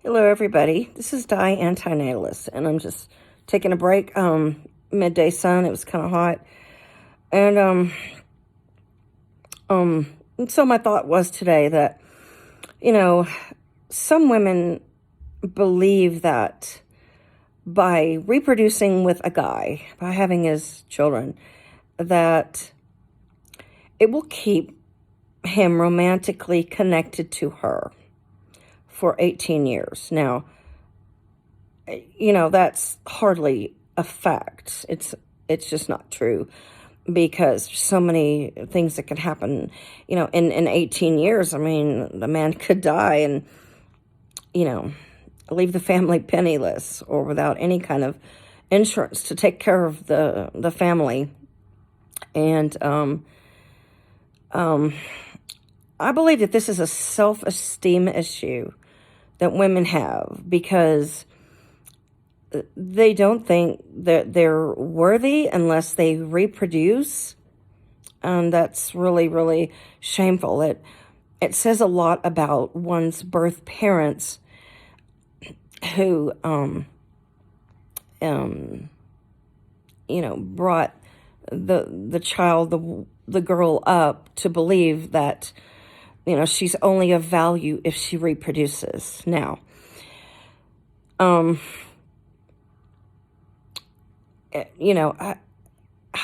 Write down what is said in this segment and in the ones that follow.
Hello, everybody. This is Di Antinatalist, and I'm just taking a break. Midday sun. It was kind of hot, and so my thought was today that you know some women believe that by reproducing with a guy, by having his children, that it will keep him romantically connected to her for 18 years. Now, that's hardly a fact. It's just not true because there's so many things that could happen, in 18 years. I mean, the man could die and, you know, leave the family penniless or without any kind of insurance to take care of the family. And I believe that this is a self-esteem issue that women have because they don't think that they're worthy unless they reproduce. And that's really, really shameful. It says a lot about one's birth parents who, brought the child, the girl up to believe that, she's only of value if she reproduces. Now, how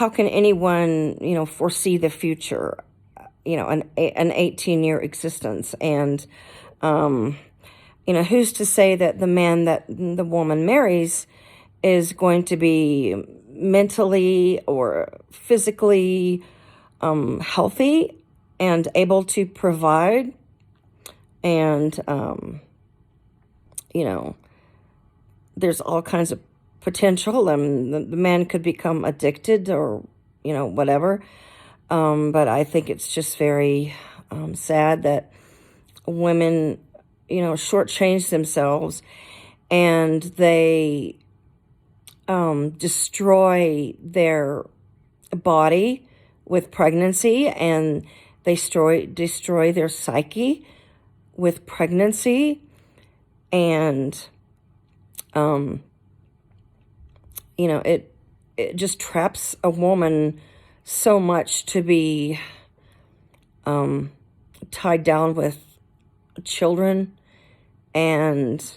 can anyone, foresee the future, an 18-year existence? And, who's to say that the man that the woman marries is going to be mentally or physically healthy and able to provide? And, there's all kinds of potential. The man could become addicted or, whatever. But I think it's just very sad that women, shortchange themselves and they destroy their body with pregnancy, and they destroy their psyche with pregnancy, and it just traps a woman so much to be tied down with children, and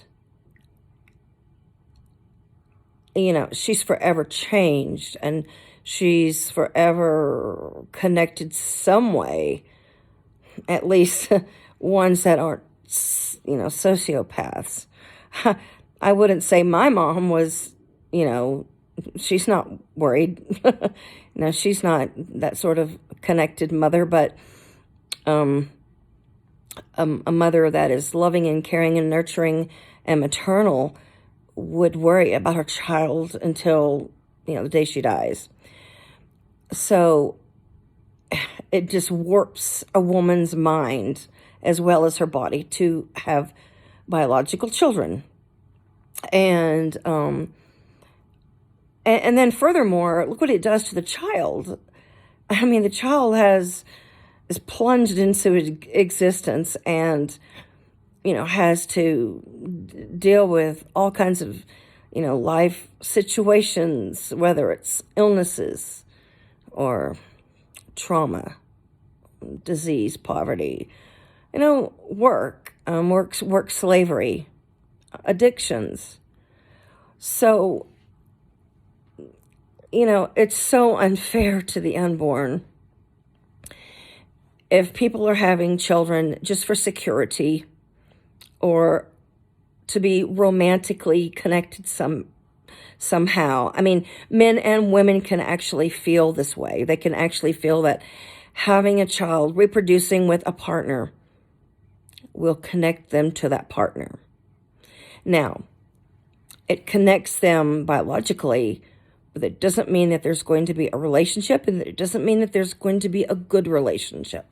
she's forever changed, and she's forever connected some way, at least ones that aren't sociopaths. I wouldn't say my mom was, she's not worried. No, she's not that sort of connected mother, but a mother that is loving and caring and nurturing and maternal would worry about her child until, the day she dies. So it just warps a woman's mind as well as her body to have biological children. And then furthermore, look what it does to the child. I mean, the child is plunged into existence and, has to deal with all kinds of, life situations, whether it's illnesses or trauma, disease, poverty, work slavery, addictions. So, it's so unfair to the unborn. If people are having children just for security or to be romantically connected somehow. I mean, men and women can actually feel this way. They can actually feel that having a child, reproducing with a partner, will connect them to that partner. Now, it connects them biologically, but it doesn't mean that there's going to be a relationship, and it doesn't mean that there's going to be a good relationship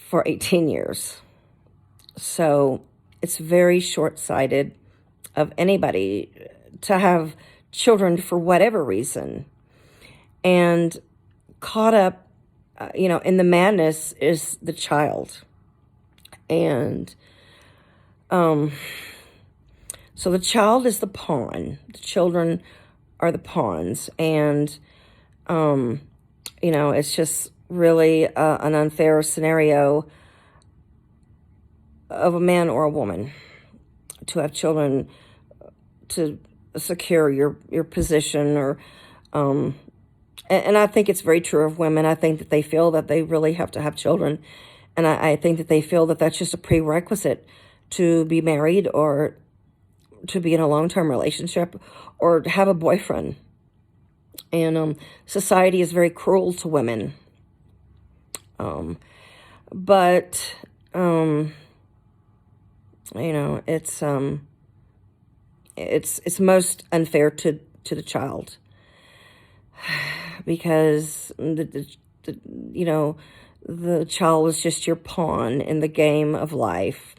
for 18 years. So it's very short-sighted of anybody to have children for whatever reason. And caught up, in the madness is the child. And So the child is the pawn. The children are the pawns. And, it's just really an unfair scenario of a man or a woman to have children to secure your position, or and I think it's very true of women. I think that they feel that they really have to have children, and I think that they feel that that's just a prerequisite to be married, or to be in a long-term relationship, or to have a boyfriend. And society is very cruel to women, but it's most unfair to the child, because the child is just your pawn in the game of life,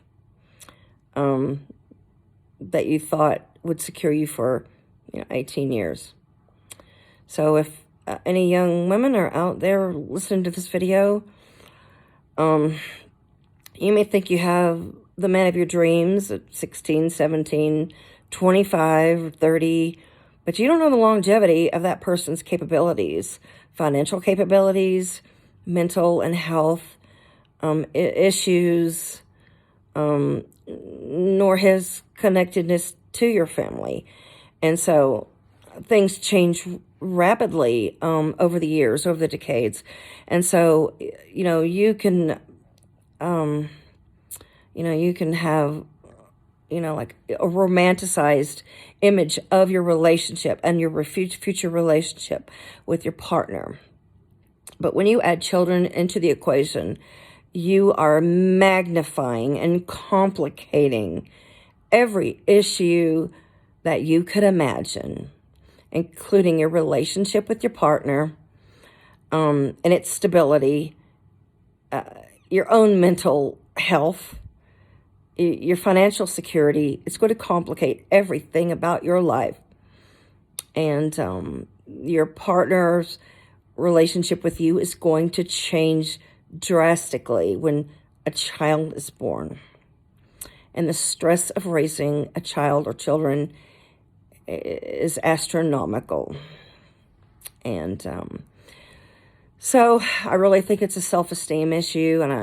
that you thought would secure you for 18 years. So if any young women are out there listening to this video, you may think you have the man of your dreams at 16, 17, 25, 30, but you don't know the longevity of that person's capabilities, financial capabilities, mental and health issues, nor his connectedness to your family. And so things change rapidly over the years, over the decades. And so, you can, you can have, like a romanticized image of your relationship and your future relationship with your partner. But when you add children into the equation, you are magnifying and complicating every issue that you could imagine, including your relationship with your partner, and its stability, your own mental health, your financial security. It's going to complicate everything about your life. And your partner's relationship with you is going to change drastically when a child is born. And the stress of raising a child or children is astronomical. And so I really think it's a self-esteem issue, and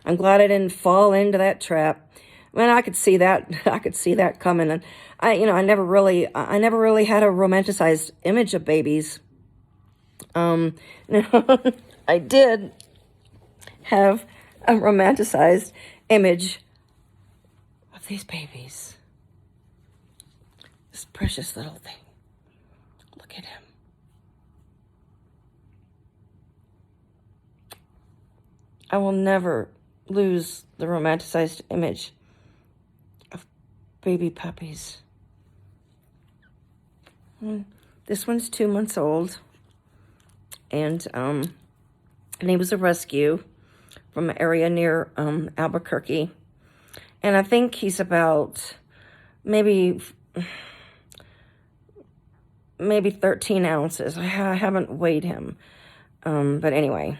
I'm glad I didn't fall into that trap. I mean, I could see that coming, and I never really had a romanticized image of babies. I did have a romanticized image of these babies. This precious little thing. Look at him. I will never lose the romanticized image of baby puppies. This one's 2 months old, and he was a rescue from an area near Albuquerque, and I think he's about maybe 13 ounces. I haven't weighed him, but anyway.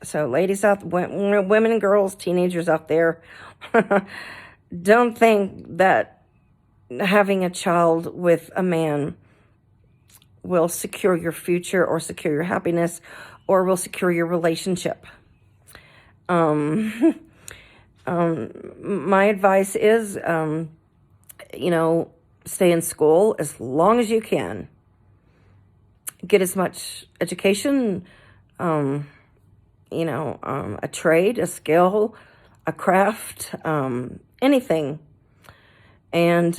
So ladies out, women and girls, teenagers out there, don't think that having a child with a man will secure your future, or secure your happiness, or will secure your relationship. My advice is, stay in school as long as you can. Get as much education, a trade, a skill, a craft, anything, and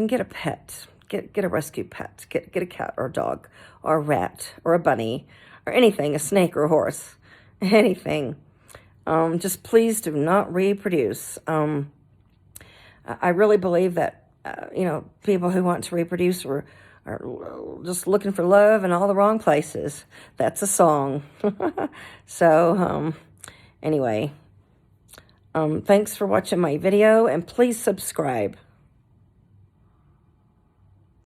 get a pet. Get a rescue pet. Get a cat or a dog or a rat or a bunny or anything, a snake or a horse, anything. Just please do not reproduce. I really believe that people who want to reproduce are just looking for love in all the wrong places. That's a song. So, anyway, thanks for watching my video, and please subscribe.